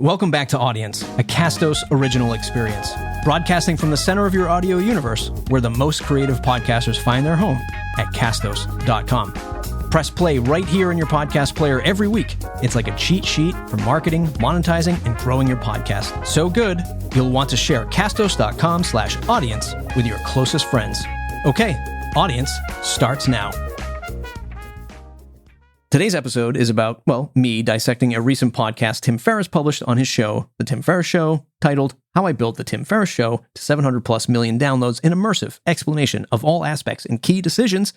Welcome back to Audience, a Castos original experience. Broadcasting from the center of your audio universe, where the most creative podcasters find their home at castos.com. Press play right here in your podcast player every week. It's like a cheat sheet for marketing, monetizing, and growing your podcast. So good, you'll want to share castos.com/audience with your closest friends. Okay, Audience starts now. Today's episode is about, me dissecting a recent podcast Tim Ferriss published on his show, The Tim Ferriss Show, titled How I Built the Tim Ferriss Show to 700 plus million downloads, an immersive explanation of all aspects and key decisions,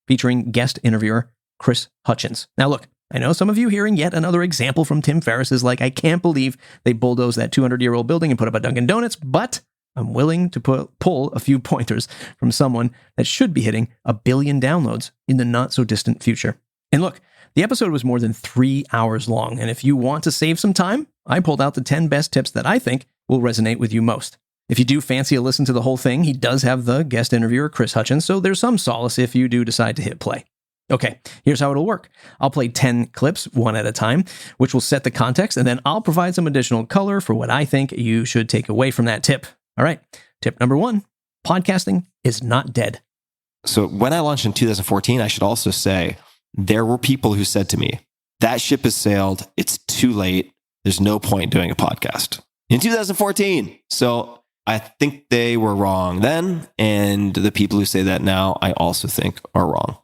featuring guest interviewer Chris Hutchins. Now look, I know some of you hearing yet another example from Tim Ferriss is like, I can't believe they bulldozed that 200-year-old building and put up a Dunkin' Donuts, but I'm willing to pull a few pointers from someone that should be hitting 1 billion downloads in the not-so-distant future. And look, the episode was more than 3 hours long, and if you want to save some time, I pulled out the 10 best tips that I think will resonate with you most. If you do fancy a listen to the whole thing, he does have the guest interviewer, Chris Hutchins, so there's some solace if you do decide to hit play. Okay, here's how it'll work. I'll play 10 clips, one at a time, which will set the context, and then I'll provide some additional color for what I think you should take away from that tip. All right, tip number 1, podcasting is not dead. So when I launched in 2014, I should also say, there were people who said to me, that ship has sailed. It's too late. There's no point doing a podcast in 2014. So I think they were wrong then. And the people who say that now, I also think are wrong.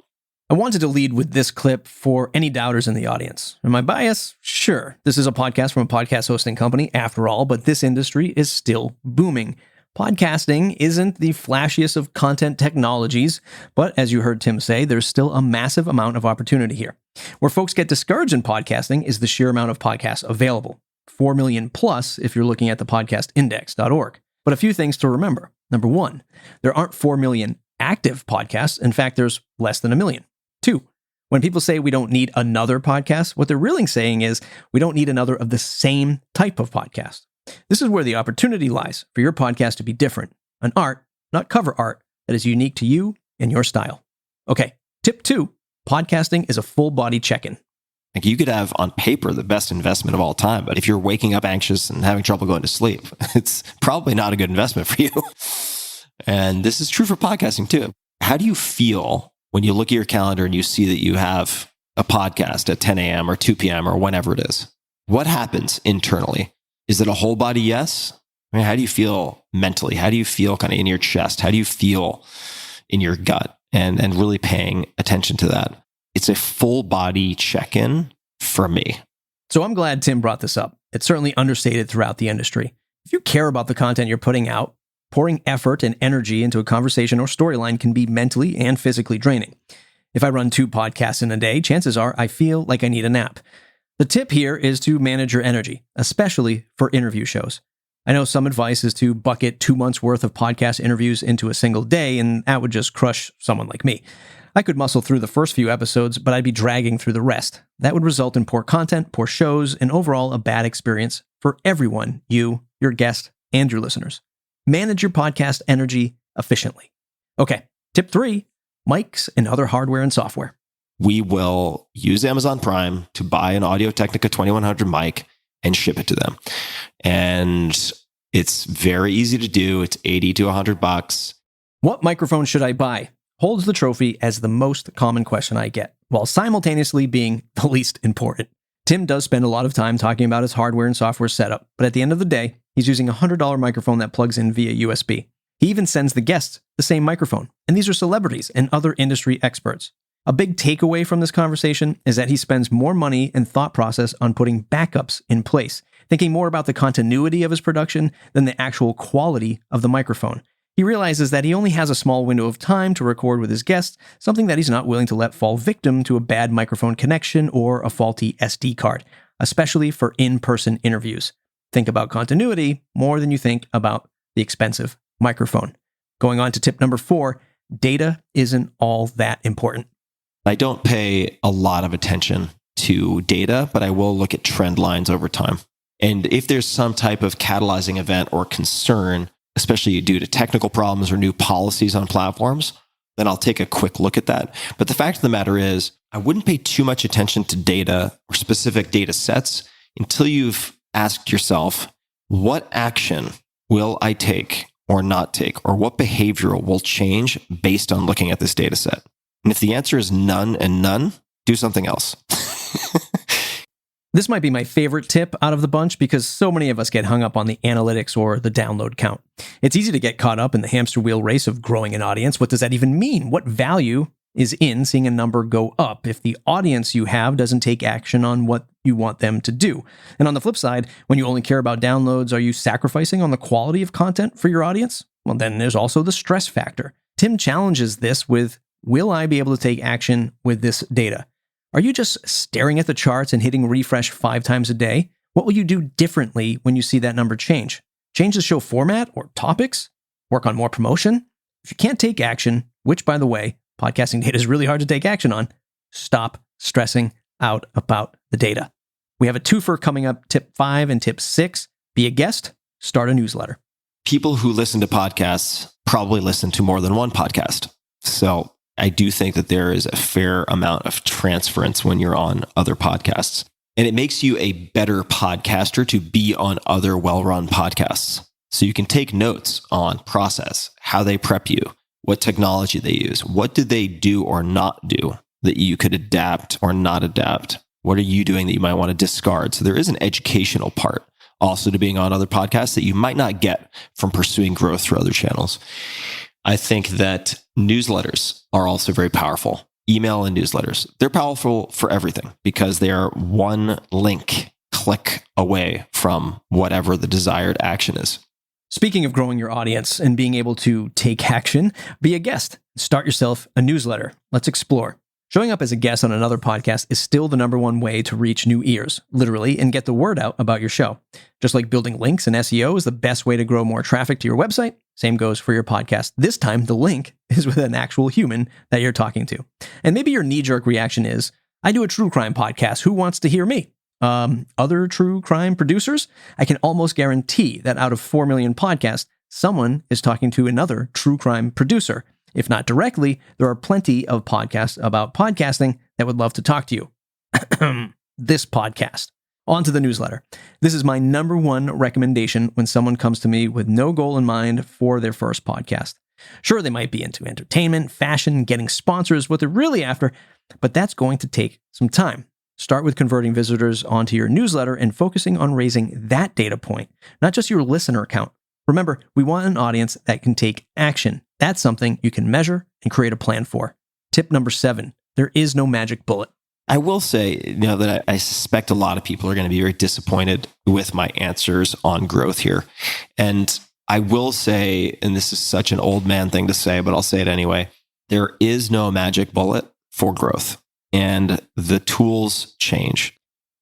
I wanted to lead with this clip for any doubters in the audience. Am I biased? Sure. This is a podcast from a podcast hosting company after all, but this industry is still booming. Podcasting isn't the flashiest of content technologies, but as you heard Tim say, there's still a massive amount of opportunity here. Where folks get discouraged in podcasting is the sheer amount of podcasts available. 4 million plus if you're looking at the podcastindex.org. But a few things to remember. Number 1, there aren't 4 million active podcasts. In fact, there's less than 1 million. 2, when people say we don't need another podcast, what they're really saying is we don't need another of the same type of podcast. This is where the opportunity lies for your podcast to be different, an art, not cover art, that is unique to you and your style. Okay, tip 2, podcasting is a full-body check-in. Like you could have on paper the best investment of all time, but if you're waking up anxious and having trouble going to sleep, it's probably not a good investment for you. And this is true for podcasting too. How do you feel when you look at your calendar and you see that you have a podcast at 10 a.m. or 2 p.m. or whenever it is? What happens internally? Is it a whole body yes? I mean, how do you feel mentally? How do you feel kind of in your chest? How do you feel in your gut? And really paying attention to that. It's a full body check-in for me. So I'm glad Tim brought this up. It's certainly understated throughout the industry. If you care about the content you're putting out, pouring effort and energy into a conversation or storyline can be mentally and physically draining. If I run 2 podcasts in a day, chances are I feel like I need a nap. The tip here is to manage your energy, especially for interview shows. I know some advice is to bucket 2 months worth of podcast interviews into a single day, and that would just crush someone like me. I could muscle through the first few episodes, but I'd be dragging through the rest. That would result in poor content, poor shows, and overall a bad experience for everyone, you, your guest, and your listeners. Manage your podcast energy efficiently. Okay, tip 3, mics and other hardware and software. We will use Amazon Prime to buy an Audio-Technica 2100 mic and ship it to them. And it's very easy to do. It's $80 to $100. What microphone should I buy? Holds the trophy as the most common question I get, while simultaneously being the least important. Tim does spend a lot of time talking about his hardware and software setup, but at the end of the day, he's using a $100 microphone that plugs in via USB. He even sends the guests the same microphone, and these are celebrities and other industry experts. A big takeaway from this conversation is that he spends more money and thought process on putting backups in place, thinking more about the continuity of his production than the actual quality of the microphone. He realizes that he only has a small window of time to record with his guests, something that he's not willing to let fall victim to a bad microphone connection or a faulty SD card, especially for in-person interviews. Think about continuity more than you think about the expensive microphone. Going on to tip number 4, data isn't all that important. I don't pay a lot of attention to data, but I will look at trend lines over time. And if there's some type of catalyzing event or concern, especially due to technical problems or new policies on platforms, then I'll take a quick look at that. But the fact of the matter is, I wouldn't pay too much attention to data or specific data sets until you've ask yourself, what action will I take or not take, or what behavior will change based on looking at this data set? And if the answer is none and none, do something else. This might be my favorite tip out of the bunch because so many of us get hung up on the analytics or the download count. It's easy to get caught up in the hamster wheel race of growing an audience. What does that even mean? What value is in seeing a number go up if the audience you have doesn't take action on what you want them to do? And on the flip side, when you only care about downloads, are you sacrificing on the quality of content for your audience? Well, then there's also the stress factor. Tim challenges this with, will I be able to take action with this data? Are you just staring at the charts and hitting refresh 5 times a day? What will you do differently when you see that number change? Change the show format or topics? Work on more promotion? If you can't take action, which, by the way, podcasting data is really hard to take action on, stop stressing out about the data. We have a twofer coming up, tip 5 and tip 6. Be a guest, start a newsletter. People who listen to podcasts probably listen to more than one podcast. So I do think that there is a fair amount of transference when you're on other podcasts. And it makes you a better podcaster to be on other well-run podcasts. So you can take notes on process, how they prep you, what technology they use, what did they do or not do that you could adapt or not adapt? What are you doing that you might want to discard? So there is an educational part also to being on other podcasts that you might not get from pursuing growth through other channels. I think that newsletters are also very powerful. Email and newsletters, they're powerful for everything because they are one link click away from whatever the desired action is. Speaking of growing your audience and being able to take action, be a guest. Start yourself a newsletter. Let's explore. Showing up as a guest on another podcast is still the number one way to reach new ears, literally, and get the word out about your show. Just like building links and SEO is the best way to grow more traffic to your website, same goes for your podcast. This time, the link is with an actual human that you're talking to. And maybe your knee-jerk reaction is, I do a true crime podcast. Who wants to hear me? Other true crime producers? I can almost guarantee that out of 4 million podcasts, someone is talking to another true crime producer. If not directly, there are plenty of podcasts about podcasting that would love to talk to you. This podcast. On to the newsletter. This is my number one recommendation when someone comes to me with no goal in mind for their first podcast. Sure, they might be into entertainment, fashion, getting sponsors, what they're really after, but that's going to take some time. Start with converting visitors onto your newsletter and focusing on raising that data point, not just your listener count. Remember, we want an audience that can take action. That's something you can measure and create a plan for. Tip number 7, there is no magic bullet. I will say, that I suspect a lot of people are going to be very disappointed with my answers on growth here. And I will say, and this is such an old man thing to say, but I'll say it anyway, there is no magic bullet for growth, and the tools change.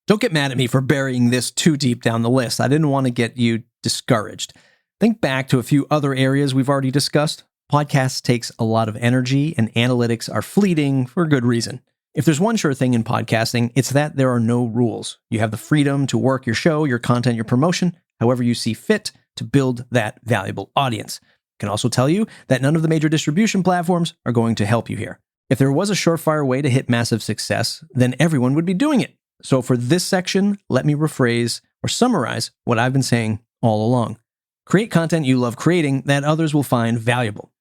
Don't get mad at me for burying this too deep down the list. I didn't want to get you discouraged. Think back to a few other areas we've already discussed. Podcasts takes a lot of energy, and analytics are fleeting for good reason. If there's one sure thing in podcasting, it's that there are no rules. You have the freedom to work your show, your content, your promotion, however you see fit to build that valuable audience. I can also tell you that none of the major distribution platforms are going to help you here. If there was a surefire way to hit massive success, then everyone would be doing it. So for this section, let me rephrase or summarize what I've been saying all along. Create content you love creating that others will find valuable.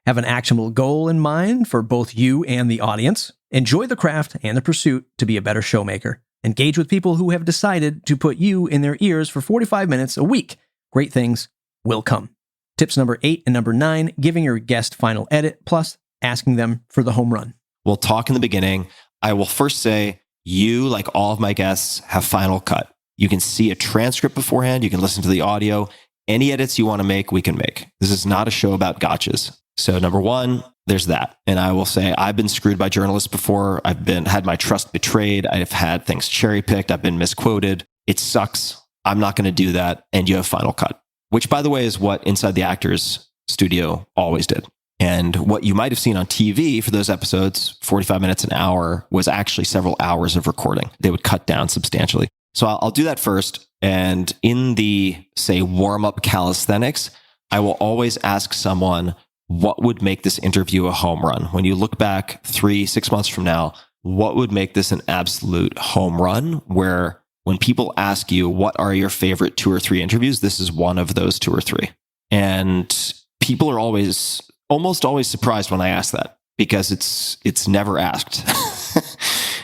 Have an actionable goal in mind for both you and the audience. Enjoy the craft and the pursuit to be a better showmaker. Engage with people who have decided to put you in their ears for 45 minutes a week. Great things will come. Tips number 8 and number 9, giving your guest final edit, plus asking them for the home run. We'll talk in the beginning. I will first say, you, like all of my guests, have final cut. You can see a transcript beforehand. You can listen to the audio. Any edits you want to make, we can make. This is not a show about gotchas. So number 1, there's that. And I will say, I've been screwed by journalists before. I've had my trust betrayed. I've had things cherry picked. I've been misquoted. It sucks. I'm not going to do that. And you have final cut, which, by the way, is what Inside the Actors studio always did. And what you might have seen on TV for those episodes, 45 minutes, an hour, was actually several hours of recording. They would cut down substantially. So I'll do that first. And in the, say, warm-up calisthenics, I will always ask someone, what would make this interview a home run? When you look back 3-6 months from now, what would make this an absolute home run where when people ask you, what are your favorite 2 or 3 interviews? This is one of those 2 or 3. And people are almost always surprised when I ask that, because it's never asked.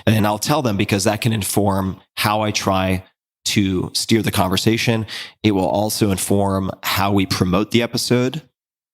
And I'll tell them, because that can inform how I try to steer the conversation. It will also inform how we promote the episode.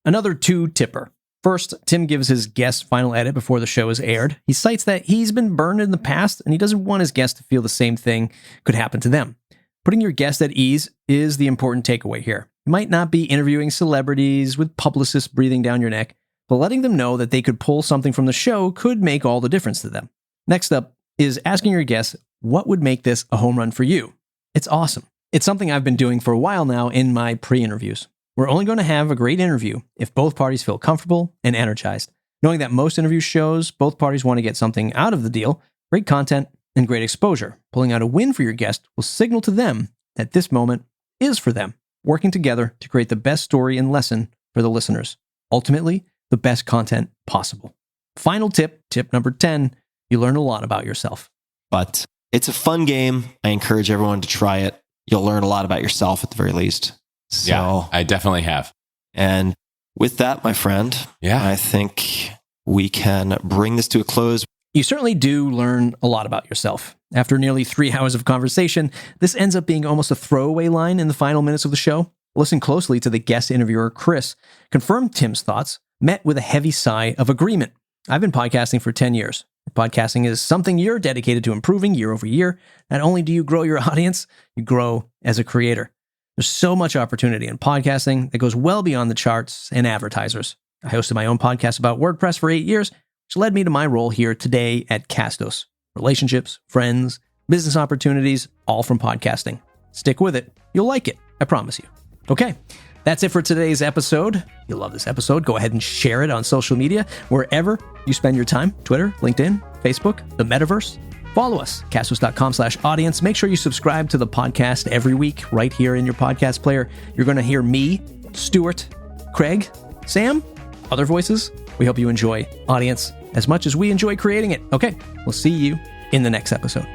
Another 2-tipper. First, Tim gives his guest final edit before the show is aired. He cites that he's been burned in the past, and he doesn't want his guests to feel the same thing could happen to them. Putting your guest at ease is the important takeaway here. You might not be interviewing celebrities with publicists breathing down your neck, but letting them know that they could pull something from the show could make all the difference to them. Next up is asking your guests, what would make this a home run for you? It's awesome. It's something I've been doing for a while now in my pre-interviews. We're only going to have a great interview if both parties feel comfortable and energized. Knowing that most interview shows, both parties want to get something out of the deal, great content, and great exposure. Pulling out a win for your guest will signal to them that this moment is for them, working together to create the best story and lesson for the listeners. Ultimately, the best content possible. Final tip, tip number 10, you learn a lot about yourself. But it's a fun game. I encourage everyone to try it. You'll learn a lot about yourself at the very least. So, yeah, I definitely have. And with that, my friend, I think we can bring this to a close. You certainly do learn a lot about yourself. After nearly 3 hours of conversation, this ends up being almost a throwaway line in the final minutes of the show. Listen closely to the guest interviewer, Chris, confirm Tim's thoughts, met with a heavy sigh of agreement. I've been podcasting for 10 years. Podcasting is something you're dedicated to improving year over year. Not only do you grow your audience, you grow as a creator. There's so much opportunity in podcasting that goes well beyond the charts and advertisers. I hosted my own podcast about WordPress for 8 years, which led me to my role here today at Castos. Relationships, friends, business opportunities, all from podcasting. Stick with it. You'll like it. I promise you. Okay, that's it for today's episode. You'll love this episode. Go ahead and share it on social media, wherever you spend your time. Twitter, LinkedIn, Facebook, the metaverse. Follow us, castos.com/audience. Make sure you subscribe to the podcast every week right here in your podcast player. You're going to hear me, Stuart, Craig, Sam, other voices. We hope you enjoy Audience as much as we enjoy creating it. Okay, we'll see you in the next episode.